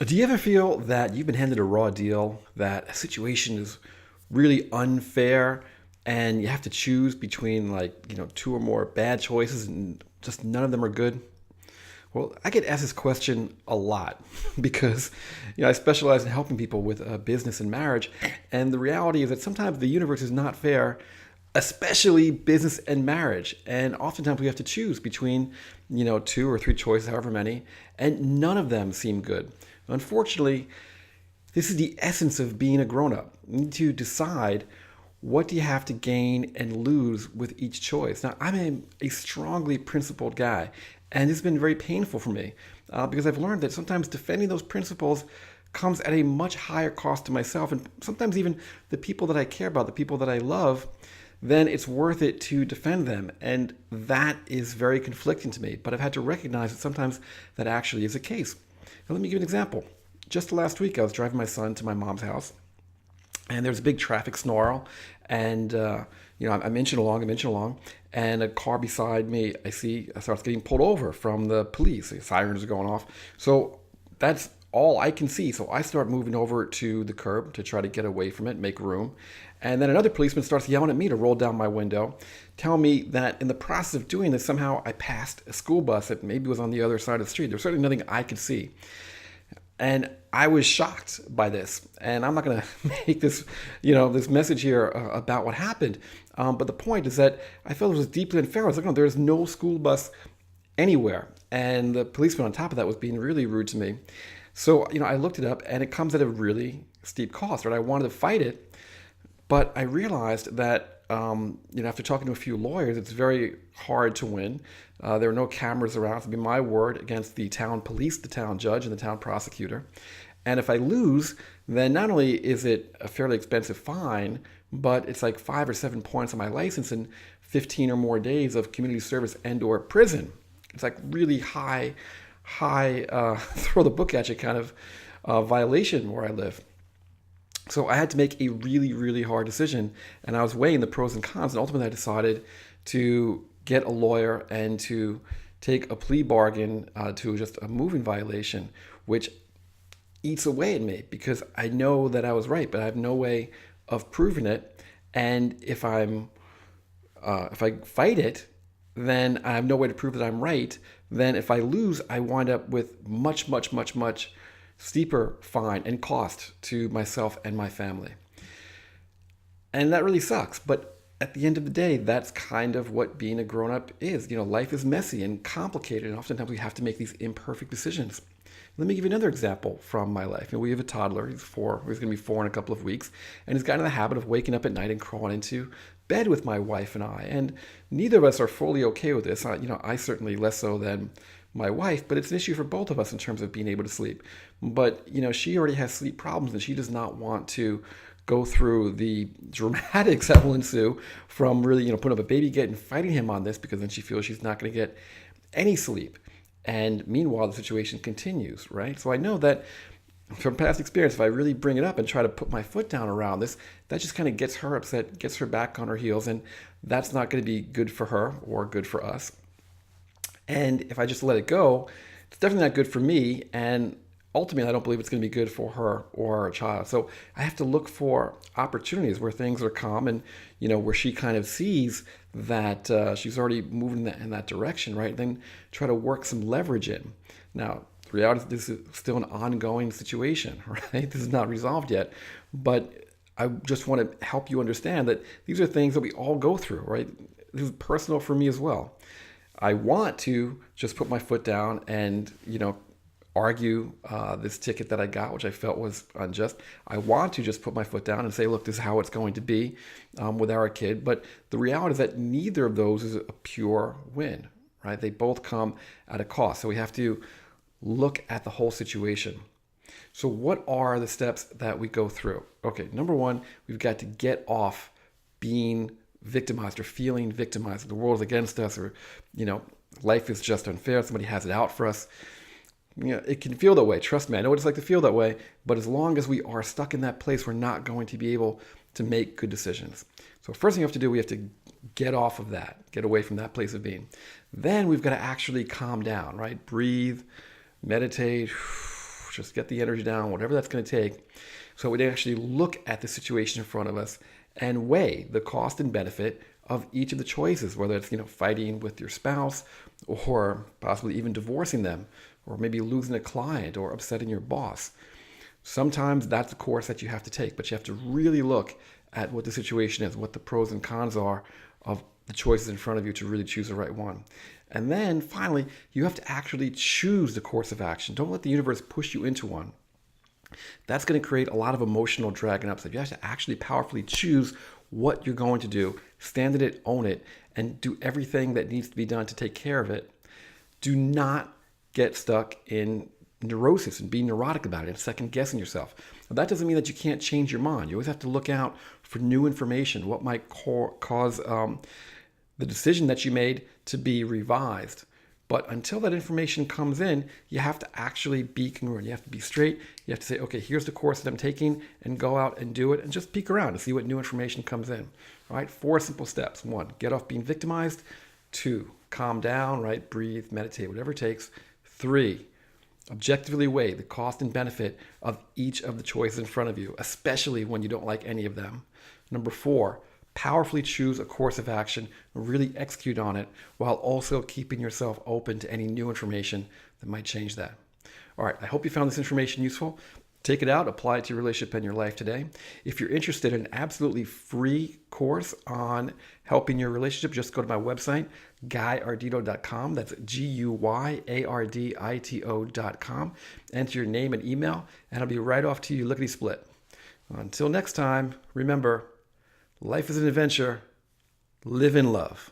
Do you ever feel that you've been handed a raw deal, that a situation is really unfair, and you have to choose between two or more bad choices and just none of them are good? Well, I get asked this question a lot because I specialize in helping people with business and marriage, and the reality is that sometimes the universe is not fair, especially business and marriage. And oftentimes we have to choose between two or three choices, however many, and none of them seem good. Unfortunately, this is the essence of being a grown up. You need to decide what do you have to gain and lose with each choice. Now, I'm a strongly principled guy, and this has been very painful for me because I've learned that sometimes defending those principles comes at a much higher cost to myself and sometimes even the people that I care about, the people that I love, then it's worth it to defend them. And that is very conflicting to me. But I've had to recognize that sometimes that actually is the case. Now, let me give you an example. Just last week, I was driving my son to my mom's house, and there's a big traffic snarl, and I'm inching along, and a car beside me, I starts getting pulled over from the police. The sirens are going off, so that's all I can see. So I start moving over to the curb to try to get away from it, make room, and then another policeman starts yelling at me to roll down my window, telling me that in the process of doing this, somehow I passed a school bus that maybe was on the other side of the street. There's certainly nothing I could see. And I was shocked by this. And I'm not going to make this message here about what happened. But the point is that I felt it was deeply unfair. I was like, no, there's no school bus anywhere. And the policeman on top of that was being really rude to me. So, I looked it up and it comes at a really steep cost, right? I wanted to fight it, but I realized that, after talking to a few lawyers, it's very hard to win. There are no cameras around. To be my word against the town police, the town judge, and the town prosecutor. And if I lose, then not only is it a fairly expensive fine, but it's like 5 or 7 points on my license and 15 or more days of community service and/or prison. It's like really high, throw the book at you kind of violation where I live. So I had to make a really, really hard decision, and I was weighing the pros and cons, and ultimately I decided to get a lawyer and to take a plea bargain to just a moving violation, which eats away at me because I know that I was right, but I have no way of proving it. And if I fight it, then I have no way to prove that I'm right. Then if I lose, I wind up with much, much, much, much steeper fine and cost to myself and my family. And that really sucks. But at the end of the day, that's kind of what being a grown up is. Life is messy and complicated, and oftentimes we have to make these imperfect decisions. Let me give you another example from my life. We have a toddler. He's 4. He's going to be 4 in a couple of weeks, and he's gotten in the habit of waking up at night and crawling into bed with my wife and I. And neither of us are fully okay with this. I certainly less so than my wife, but it's an issue for both of us in terms of being able to sleep. But she already has sleep problems, and she does not want to go through the dramatics that will ensue from really putting up a baby gate and fighting him on this, because then she feels she's not going to get any sleep. And meanwhile, the situation continues, right? So I know that from past experience, if I really bring it up and try to put my foot down around this, that just kind of gets her upset, gets her back on her heels, and that's not going to be good for her or good for us. And if I just let it go, it's definitely not good for me. And ultimately, I don't believe it's going to be good for her or our child. So I have to look for opportunities where things are calm and, where she kind of sees that she's already moving in that direction, right? Then try to work some leverage in. Now, the reality is this is still an ongoing situation, right? This is not resolved yet. But I just want to help you understand that these are things that we all go through, right? This is personal for me as well. I want to just put my foot down and, argue this ticket that I got, which I felt was unjust. I want to just put my foot down and say, look, this is how it's going to be with our kid. But the reality is that neither of those is a pure win, right? They both come at a cost. So we have to look at the whole situation. So what are the steps that we go through? Okay, number one, we've got to get off being victimized or feeling victimized. The world is against us, or, life is just unfair. Somebody has it out for us. It can feel that way. Trust me, I know what it's like to feel that way. But as long as we are stuck in that place, we're not going to be able to make good decisions. So first thing you have to do, we have to get off of that, get away from that place of being. Then we've got to actually calm down, right? Breathe, meditate, just get the energy down, whatever that's going to take. So we actually look at the situation in front of us and weigh the cost and benefit of each of the choices, whether it's, fighting with your spouse or possibly even divorcing them, or maybe losing a client or upsetting your boss. Sometimes that's the course that you have to take, but you have to really look at what the situation is, what the pros and cons are of the choices in front of you to really choose the right one. And then finally, you have to actually choose the course of action. Don't let the universe push you into one. That's going to create a lot of emotional drag and upset. You have to actually powerfully choose what you're going to do, stand in it, own it, and do everything that needs to be done to take care of it. Do not get stuck in neurosis and be neurotic about it and second guessing yourself. Now, that doesn't mean that you can't change your mind. You always have to look out for new information, what might cause the decision that you made to be revised. But until that information comes in, you have to actually be congruent. You have to be straight. You have to say, okay, here's the course that I'm taking, and go out and do it and just peek around and see what new information comes in. All right, 4 simple steps. 1, get off being victimized. 2, calm down, right? Breathe, meditate, whatever it takes. 3, objectively weigh the cost and benefit of each of the choices in front of you, especially when you don't like any of them. 4, powerfully choose a course of action and really execute on it while also keeping yourself open to any new information that might change that. All right, I hope you found this information useful. Take it out, apply it to your relationship and your life today. If you're interested in an absolutely free course on helping your relationship, just go to my website, GuyArdito.com. That's GUYARDITO.com. Enter your name and email, and I'll be right off to you lickety-split. Until next time, remember, life is an adventure. Live in love.